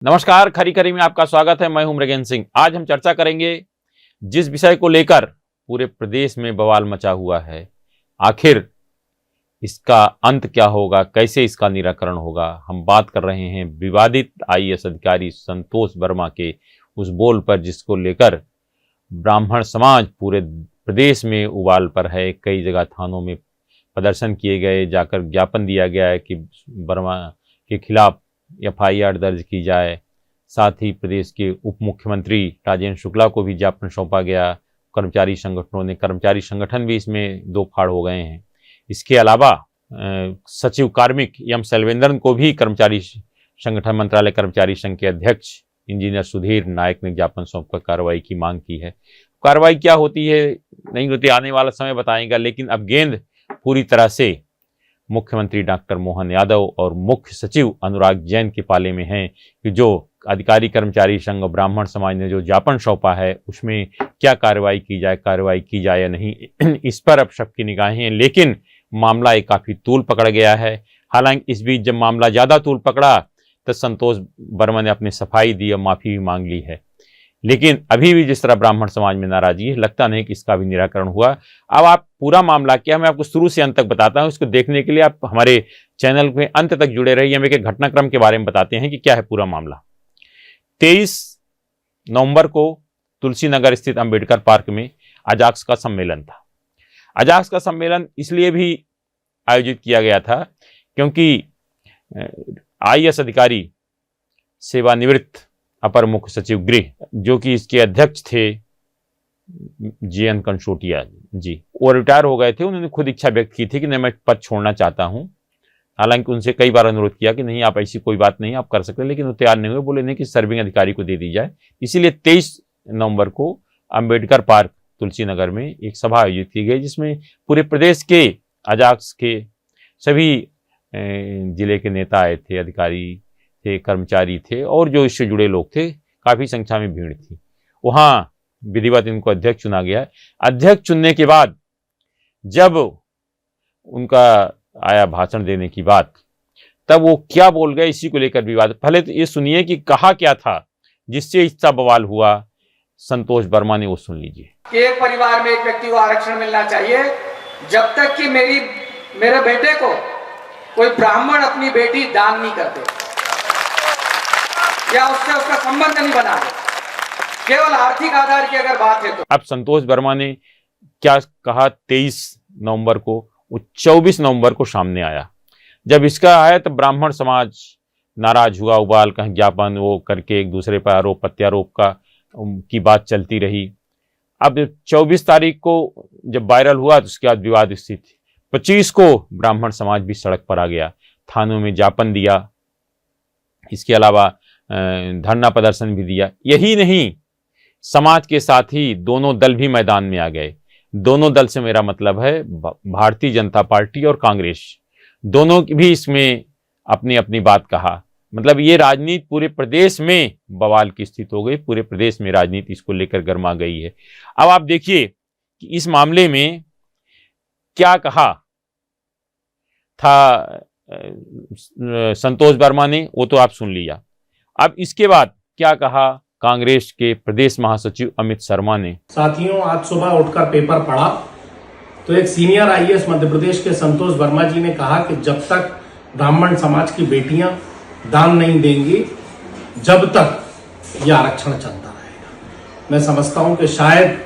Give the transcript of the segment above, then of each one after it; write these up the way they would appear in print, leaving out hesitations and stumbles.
नमस्कार, खरी खरी में आपका स्वागत है। मैं हूं मृगेंद्र सिंह। आज हम चर्चा करेंगे जिस विषय को लेकर पूरे प्रदेश में बवाल मचा हुआ है, आखिर इसका अंत क्या होगा, कैसे इसका निराकरण होगा। हम बात कर रहे हैं विवादित आईएएस अधिकारी संतोष वर्मा के उस बोल पर, जिसको लेकर ब्राह्मण समाज पूरे प्रदेश में उबाल पर है। कई जगह थानों में प्रदर्शन किए गए, जाकर ज्ञापन दिया गया है कि वर्मा के खिलाफ एफआईआर दर्ज की जाए। साथ ही प्रदेश के उप मुख्यमंत्री राजेंद्र शुक्ला को भी ज्ञापन सौंपा गया। कर्मचारी संगठनों ने, कर्मचारी संगठन भी इसमें दो फाड़ हो गए हैं। इसके अलावा सचिव कार्मिक एम सेल्वेंद्रन को भी कर्मचारी संगठन मंत्रालय कर्मचारी संघ के अध्यक्ष इंजीनियर सुधीर नायक ने ज्ञापन सौंपकर कार्रवाई की मांग की है। कार्रवाई क्या होती है नहीं होती, आने वाला समय बताएगा, लेकिन अब गेंद पूरी तरह से मुख्यमंत्री डॉक्टर मोहन यादव और मुख्य सचिव अनुराग जैन के पाले में है कि जो अधिकारी कर्मचारी संघ ब्राह्मण समाज ने जो ज्ञापन सौंपा है उसमें क्या कार्रवाई की जाए या नहीं, इस पर अब सबकी निगाहें हैं। लेकिन मामला एक काफी तूल पकड़ गया है। हालांकि इस बीच जब मामला ज्यादा तूल पकड़ा तो संतोष वर्मा ने अपनी सफाई दी और माफी भी मांग ली है। लेकिन अभी भी जिस तरह ब्राह्मण समाज में नाराजगी है, लगता नहीं कि इसका भी निराकरण हुआ। अब आप पूरा मामला क्या, मैं आपको शुरू से अंत तक बताता हूं। इसको देखने के लिए आप हमारे चैनल में अंत तक जुड़े रहिए। हम एक घटनाक्रम के बारे में बताते हैं कि क्या है पूरा मामला। 23 नवंबर को तुलसीनगर स्थित अंबेडकर पार्क में अजाक्स का सम्मेलन था। अजाक्स का सम्मेलन इसलिए भी आयोजित किया गया था क्योंकि आईएएस अधिकारी सेवानिवृत्त अपर मुख्य सचिव गृह, जो कि इसके अध्यक्ष थे JN कंसोटिया जी, वो रिटायर हो गए थे। उन्होंने खुद इच्छा व्यक्त की थी कि नहीं, मैं पद छोड़ना चाहता हूं। हालांकि उनसे कई बार अनुरोध किया कि नहीं, आप ऐसी कोई बात नहीं, आप कर सकते, लेकिन वो तैयार नहीं हुए। बोले नहीं कि सर्विंग अधिकारी को दे दी जाए। इसीलिए 23 नवंबर को अंबेडकर पार्क तुलसीनगर में एक सभा आयोजित की गई, जिसमें पूरे प्रदेश के अजाक्स के सभी जिले के नेता आए थे, अधिकारी थे, कर्मचारी थे और जो इससे जुड़े लोग थे। काफी संख्या में भीड़ थी। वहां विधिवत इनको अध्यक्ष चुना गया। अध्यक्ष चुनने के बाद जब उनका आया भाषण देने की बात, तब वो क्या बोल गए, इसी को लेकर विवाद। पहले तो ये सुनिए कि कहा क्या था जिससे इतना बवाल हुआ। संतोष वर्मा ने वो सुन लीजिए। एक परिवार में एक व्यक्ति को आरक्षण मिलना चाहिए जब तक कि मेरे बेटे को कोई ब्राह्मण अपनी बेटी दान नहीं करते या उससे उसका संबंध नहीं बना दे। केवल आर्थिक आधार की अगर बात है तो। अब संतोष वर्मा ने क्या कहा 23 नवंबर को, वो 24 नवंबर को सामने आया। जब इसका आया तो ब्राह्मण समाज नाराज हुआ, उबाल कहीं ज्ञापन वो करके एक दूसरे पर आरोप प्रत्यारोप की बात चलती रही। अब 24 तारीख को जब वायरल हुआ तो उसके बाद विवाद स्थित थी। 25 को ब्राह्मण समाज भी सड़क पर आ गया, थानों में ज्ञापन दिया, इसके अलावा धरना प्रदर्शन भी दिया। यही नहीं, समाज के साथ ही दोनों दल भी मैदान में आ गए। दोनों दल से मेरा मतलब है भारतीय जनता पार्टी और कांग्रेस, दोनों की भी इसमें अपनी अपनी बात कहा। मतलब ये राजनीति पूरे प्रदेश में बवाल की स्थिति हो गई। पूरे प्रदेश में राजनीति इसको लेकर गर्मा गई है। अब आप देखिए कि इस मामले में क्या कहा था संतोष वर्मा ने, वो तो आप सुन लिया। अब इसके बाद क्या कहा कांग्रेस के प्रदेश महासचिव अमित शर्मा ने। साथियों, आज सुबह उठकर पेपर पढ़ा तो एक सीनियर आईएएस मध्य प्रदेश के संतोष वर्मा जी ने कहा कि जब तक ब्राह्मण समाज की बेटियां दान नहीं देंगी, जब तक यह आरक्षण चलता रहेगा। मैं समझता हूं कि शायद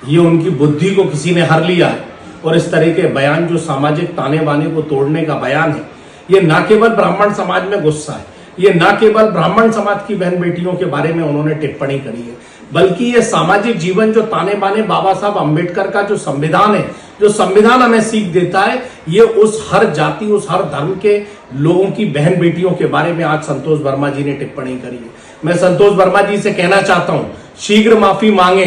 ये उनकी बुद्धि को किसी ने हर लिया है और इस तरह के बयान, जो सामाजिक ताने बाने को तोड़ने का बयान है, ये न केवल ब्राह्मण समाज में गुस्सा है, ये न केवल ब्राह्मण समाज की बहन बेटियों के बारे में उन्होंने टिप्पणी करी है, बल्कि ये सामाजिक जीवन जो ताने बाने बाबा साहब अंबेडकर का जो संविधान है, जो संविधान हमें सीख देता है, ये उस हर जाति, उस हर धर्म के लोगों की बहन बेटियों के बारे में आज संतोष वर्मा जी ने टिप्पणी करी है। मैं संतोष वर्मा जी से कहना चाहता हूं, शीघ्र माफी मांगे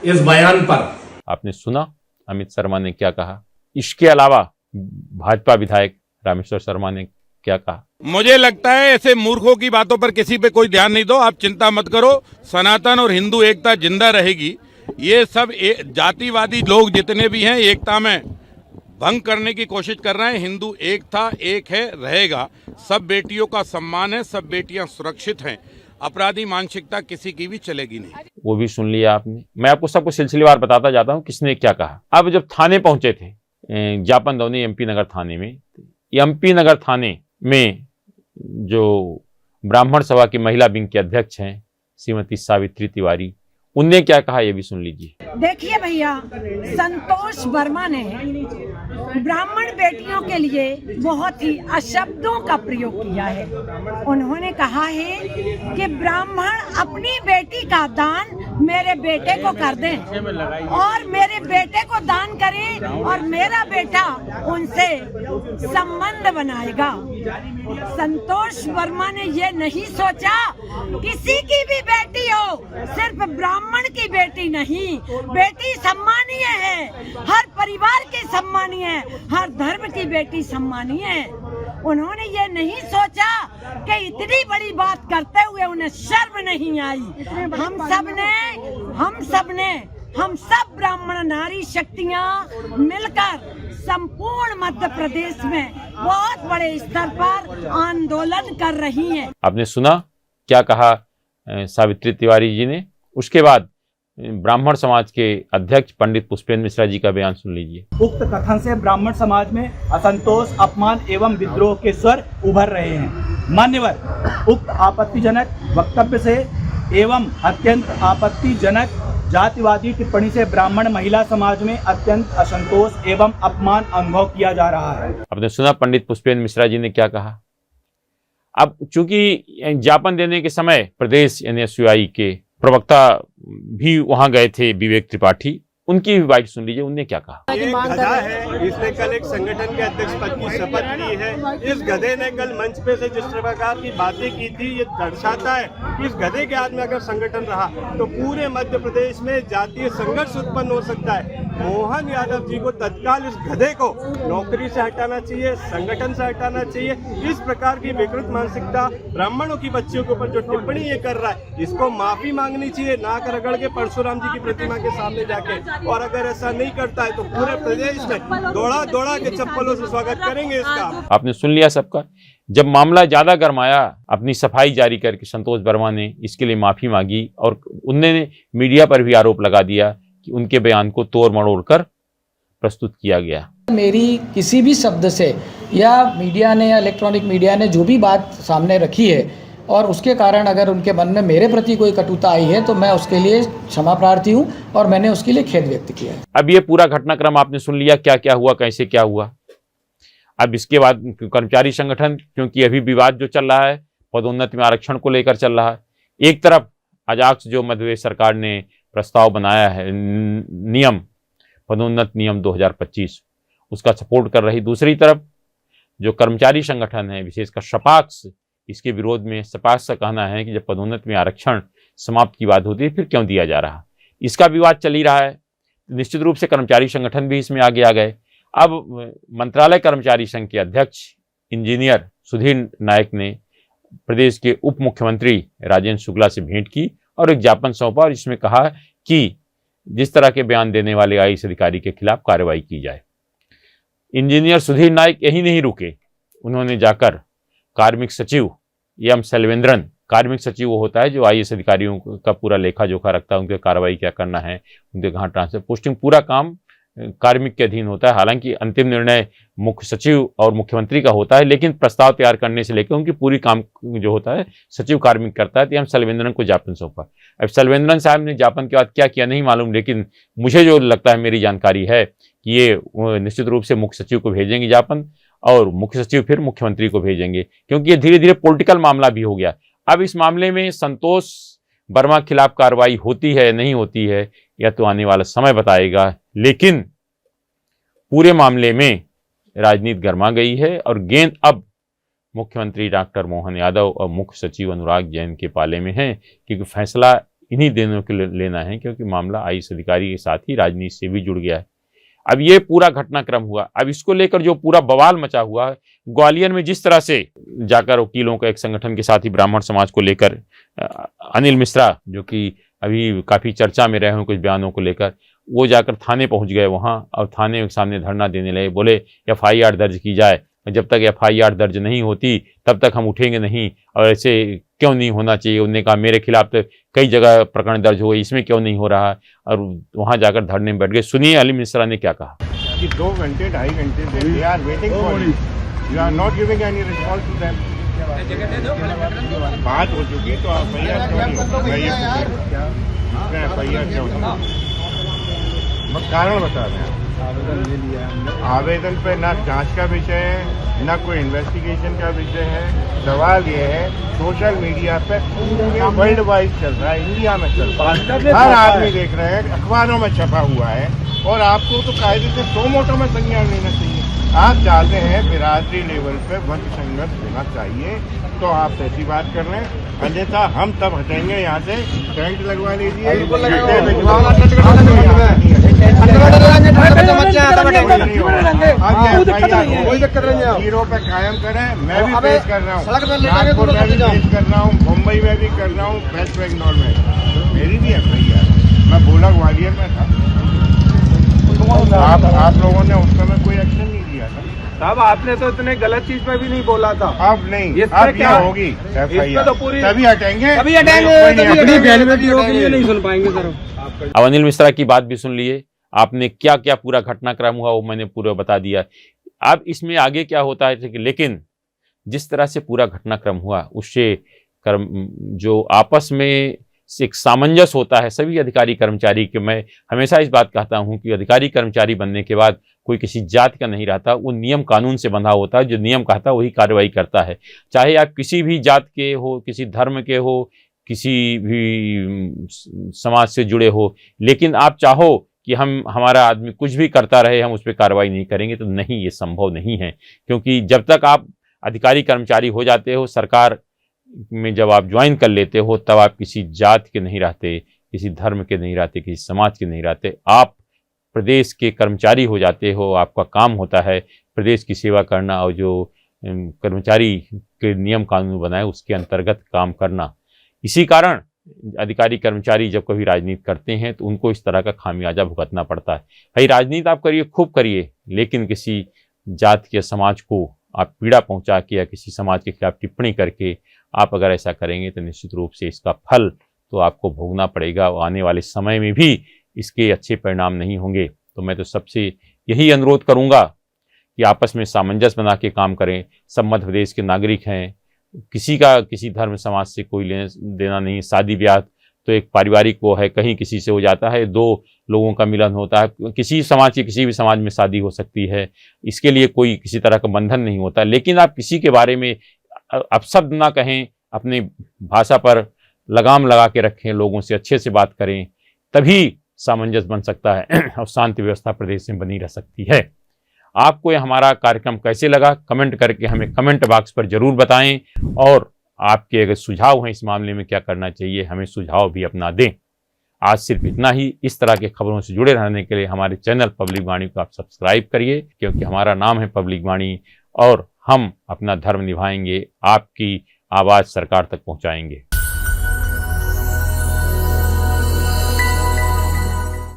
इस बयान पर। आपने सुना अमित शर्मा ने क्या कहा। इसके अलावा भाजपा विधायक रामेश्वर शर्मा ने क्या कहा। मुझे लगता है ऐसे मूर्खों की बातों पर किसी पे कोई ध्यान नहीं दो। आप चिंता मत करो, सनातन और हिंदू एकता जिंदा रहेगी। ये सब जातिवादी लोग जितने भी हैं, एकता में भंग करने की कोशिश कर रहे हैं। हिंदू एक था, एक है, रहेगा। सब बेटियों का सम्मान है, सब बेटियां सुरक्षित हैं। अपराधी मानसिकता किसी की भी चलेगी नहीं। वो भी सुन लिया आपने। मैं आपको सबको सिलसिलेवार बताता जाता हूँ किसने क्या कहा। अब जब थाने पहुंचे थे ज्ञापन दौनी एमपी नगर थाने में, एमपी नगर थाने में जो ब्राह्मण सभा की महिला विंग के अध्यक्ष हैं श्रीमती सावित्री तिवारी, उनने क्या कहा ये भी सुन लीजिए। देखिए भैया, संतोष वर्मा ने ब्राह्मण बेटियों के लिए बहुत ही अशब्दों का प्रयोग किया है। उन्होंने कहा है कि ब्राह्मण अपनी बेटी का दान मेरे बेटे को कर दें और मेरे बेटे को दान करें और मेरा बेटा उनसे संबंध बनाएगा। संतोष वर्मा ने ये नहीं सोचा किसी की भी बेटी हो, सिर्फ ब्राह्मण की बेटी नहीं, बेटी सम्मानीय है, हर परिवार की सम्मानीय है, हर धर्म की बेटी सम्मानीय है। उन्होंने ये नहीं सोचा कि इतनी बड़ी बात करते हुए उन्हें शर्म नहीं आई। हम सब ब्राह्मण नारी शक्तियां मिलकर संपूर्ण मध्य प्रदेश में बहुत बड़े स्तर पर आंदोलन कर रही हैं। आपने सुना क्या कहा सावित्री तिवारी जी ने। उसके बाद ब्राह्मण समाज के अध्यक्ष पंडित पुष्पेंद्र मिश्रा जी का बयान सुन लीजिए। उक्त कथन से ब्राह्मण समाज में असंतोष, अपमान एवं विद्रोह के स्वर उभर रहे हैं। मान्यवर, उक्त आपत्तिजनक वक्तव्य से एवं अत्यंत आपत्तिजनक जातिवादी टिप्पणी से ब्राह्मण महिला समाज में अत्यंत असंतोष एवं अपमान अनुभव किया जा रहा है। आपने सुना पंडित पुष्पेंद्र मिश्रा जी ने क्या कहा। अब चूंकि ज्ञापन देने के समय प्रदेश एनएसयूआई के प्रवक्ता भी वहां गए थे, विवेक त्रिपाठी, उनकी भी बात सुन लीजिए, उनने क्या कहा। ये गधा है, इसने कल एक संगठन के अध्यक्ष पद की शपथ ली है। इस गधे ने कल मंच पे से जिस प्रकार की बातें की थी, ये दर्शाता है कि इस गधे के हाथ में अगर संगठन रहा तो पूरे मध्य प्रदेश में जातीय संघर्ष उत्पन्न हो सकता है। मोहन यादव जी को तत्काल इस गधे को नौकरी से हटाना चाहिए, संगठन से हटाना चाहिए। इस प्रकार की विकृत मानसिकता ब्राह्मणों की बच्चियों के ऊपर जो टिप्पणी ये कर रहा है, इसको माफी मांगनी चाहिए, नाक रगड़ के परशुराम जी की प्रतिमा के सामने जाके। और अगर ऐसा नहीं करता है तो पूरे प्रदेश में दौड़ा दौड़ा के चप्पलों से स्वागत करेंगे इसका। आपने सुन लिया सबका। जब मामला ज्यादा गर्माया, अपनी सफाई जारी करके संतोष वर्मा ने इसके लिए माफी मांगी और उन्होंने मीडिया पर भी आरोप लगा दिया कि उनके बयान को तोड़ मरोड़ कर प्रस्तुत किया गया। मेरी किसी भी शब्द से या मीडिया ने या इलेक्ट्रॉनिक मीडिया ने जो भी बात सामने रखी है और उसके कारण अगर उनके मन में मेरे प्रति कोई कटुता आई है तो मैं उसके लिए क्षमा प्रार्थी हूं और मैंने उसके लिए खेद व्यक्त किया है। अब ये पूरा घटनाक्रम आपने सुन लिया, क्या क्या हुआ, कैसे क्या हुआ। अब इसके बाद कर्मचारी संगठन, क्योंकि अभी विवाद जो चल रहा है पदोन्नति में आरक्षण को लेकर चल रहा है, एक तरफ अजाक्स जो मध्य प्रदेश सरकार ने प्रस्ताव बनाया है नियम, पदोन्नति नियम 2025, उसका सपोर्ट कर रही, दूसरी तरफ जो कर्मचारी संगठन है विशेषकर सपाक्स, इसके विरोध में सपाक्स का कहना है कि जब पदोन्नति में आरक्षण समाप्त की बात होती है फिर क्यों दिया जा रहा। इसका विवाद चल ही रहा है। निश्चित रूप से कर्मचारी संगठन भी इसमें आगे आ गए। अब मंत्रालय कर्मचारी संघ के अध्यक्ष इंजीनियर सुधीर नायक ने प्रदेश के उप मुख्यमंत्री राजेंद्र शुक्ला से भेंट की और एक ज्ञापन सौंपा और इसमें कहा कि जिस तरह के बयान देने वाले आईएएस अधिकारी के खिलाफ कार्रवाई की जाए। इंजीनियर सुधीर नायक यही नहीं रुके, उन्होंने जाकर कार्मिक सचिव एम सेल्वेंद्रन, कार्मिक सचिव वो होता है जो आईएएस अधिकारियों का पूरा लेखा जोखा रखता है, उनके कार्रवाई क्या करना है, उनके कहाँ ट्रांसफर पोस्टिंग, पूरा काम कार्मिक के अधीन होता है। हालांकि अंतिम निर्णय मुख्य सचिव और मुख्यमंत्री का होता है, लेकिन प्रस्ताव तैयार करने से लेकर उनकी पूरी काम जो होता है सचिव कार्मिक करता है। तो एम सेल्वेंद्रन को ज्ञापन सौंपा। अब सेल्वेंद्रन साहब ने ज्ञापन के बाद क्या किया नहीं मालूम, लेकिन मुझे जो लगता है, मेरी जानकारी है कि ये निश्चित रूप से मुख्य सचिव को भेजेंगे ज्ञापन और मुख्य सचिव फिर मुख्यमंत्री को भेजेंगे, क्योंकि ये धीरे धीरे पॉलिटिकल मामला भी हो गया। अब इस मामले में संतोष वर्मा के खिलाफ कार्रवाई होती है नहीं होती है या तो आने वाला समय बताएगा, लेकिन पूरे मामले में राजनीति गर्मा गई है और गेंद अब मुख्यमंत्री डॉक्टर मोहन यादव और मुख्य सचिव अनुराग जैन के पाले में है, क्योंकि फैसला इन्हीं दिनों के लेना है, क्योंकि मामला आईएएस अधिकारी के साथ ही राजनीति से भी जुड़ गया है। अब ये पूरा घटनाक्रम हुआ, अब इसको लेकर जो पूरा बवाल मचा हुआ है, ग्वालियर में जिस तरह से जाकर वकीलों का एक संगठन के साथ ही ब्राह्मण समाज को लेकर अनिल मिश्रा, जो कि अभी काफी चर्चा में रहे हैं कुछ बयानों को लेकर, वो जाकर थाने पहुंच गए वहां और थाने के सामने धरना देने लगे, बोले एफआईआर दर्ज की जाए, जब तक एफआईआर दर्ज नहीं होती तब तक हम उठेंगे नहीं। और ऐसे क्यों नहीं होना चाहिए। उन्होंने कहा मेरे खिलाफ तो कई जगह प्रकरण दर्ज हुए, इसमें क्यों नहीं हो रहा, और वहां जाकर धरने में बैठ गए। सुनिए अली मिश्रा ने क्या कहा कि 2 घंटे 2.5 घंटे they are waiting for you are not giving any response to them. बात हो चुकी तो आप एफआईआर क्यों नहीं एफआईआर क्यों नहीं? कारण बता दें। आवेदन पे ना जांच का विषय है, ना कोई इन्वेस्टिगेशन का विषय है। सवाल ये है सोशल मीडिया पे पूरे वर्ल्ड वाइड चल रहा है, इंडिया में चल रहा है, हर आदमी देख रहे हैं, अखबारों में छपा हुआ है, और आपको तो कायदे से 2 मोटों में संज्ञान लेना चाहिए। आप चाहते हैं बिरादरी लेवल पे वंश संघर्ष होना चाहिए तो आप ऐसी बात कर रहे हैं, अन्यथा हम तब हटेंगे यहाँ से। टेंट लगवा लीजिए, जीरो पे कायम करें। मैं भी पेश कर रहा हूँ, नागपुर में भी पेश कर रहा हूँ, मुंबई में भी कर रहा हूँ, वेस्ट बंगाल में मेरी भी एफआईआर। मैं बोला ग्वालियर में था, आप लोगों ने उस समय कोई एक्शन नहीं लिया था। साहब आपने तो इतने गलत चीज पे भी नहीं बोला था। अब नहीं, अब क्या होगी एफआईआर, तो पूरी तभी हटेंगे, नहीं सुन पाएंगे सर। अब अनिल मिश्रा की बात भी सुन लिए आपने, क्या क्या पूरा घटनाक्रम हुआ वो मैंने पूरा बता दिया। अब इसमें आगे क्या होता है, लेकिन जिस तरह से पूरा घटनाक्रम हुआ उससे जो आपस में एक सामंजस्य होता है सभी अधिकारी कर्मचारी के। मैं हमेशा इस बात कहता हूं कि अधिकारी कर्मचारी बनने के बाद कोई किसी जात का नहीं रहता, वो नियम कानून से बंधा होता है। जो नियम कहता है वही कार्रवाई करता है, चाहे आप किसी भी जात के हो, किसी धर्म के हो, किसी भी समाज से जुड़े हो। लेकिन आप चाहो कि हमारा आदमी कुछ भी करता रहे, हम उस पर कार्रवाई नहीं करेंगे, तो नहीं, ये संभव नहीं है। क्योंकि जब तक आप अधिकारी कर्मचारी हो जाते हो, सरकार में जब आप ज्वाइन कर लेते हो, तब आप किसी जात के नहीं रहते, किसी धर्म के नहीं रहते, किसी समाज के नहीं रहते, आप प्रदेश के कर्मचारी हो जाते हो। आपका काम होता है प्रदेश की सेवा करना और जो कर्मचारी के नियम कानून बनाए उसके अंतर्गत काम करना। इसी कारण अधिकारी कर्मचारी जब कभी राजनीति करते हैं तो उनको इस तरह का खामियाजा भुगतना पड़ता है। भाई राजनीति आप करिए, खूब करिए, लेकिन किसी जात के समाज को आप पीड़ा पहुंचा के या किसी समाज के खिलाफ टिप्पणी करके आप अगर ऐसा करेंगे तो निश्चित रूप से इसका फल तो आपको भोगना पड़ेगा। आने वाले समय में भी इसके अच्छे परिणाम नहीं होंगे। तो मैं तो सबसे यही अनुरोध करूंगा कि आपस में सामंजस्य बना के काम करें। सब मध्य प्रदेश के नागरिक हैं, किसी का किसी धर्म समाज से कोई लेना देना नहीं। शादी ब्याह तो एक पारिवारिक वो है, कहीं किसी से हो जाता है, 2 लोगों का मिलन होता है, किसी समाज की किसी भी समाज में शादी हो सकती है, इसके लिए कोई किसी तरह का बंधन नहीं होता। लेकिन आप किसी के बारे में अपशब्द ना कहें, अपनी भाषा पर लगाम लगा के रखें, लोगों से अच्छे से बात करें, तभी सामंजस्य बन सकता है और शांति व्यवस्था प्रदेश में बनी रह सकती है। आपको ये हमारा कार्यक्रम कैसे लगा कमेंट करके हमें कमेंट बॉक्स पर जरूर बताएं, और आपके अगर सुझाव हैं इस मामले में क्या करना चाहिए, हमें सुझाव भी अपना दें। आज सिर्फ इतना ही। इस तरह के खबरों से जुड़े रहने के लिए हमारे चैनल पब्लिक वाणी को आप सब्सक्राइब करिए, क्योंकि हमारा नाम है पब्लिक वाणी और हम अपना धर्म निभाएंगे, आपकी आवाज़ सरकार तक पहुंचाएंगे।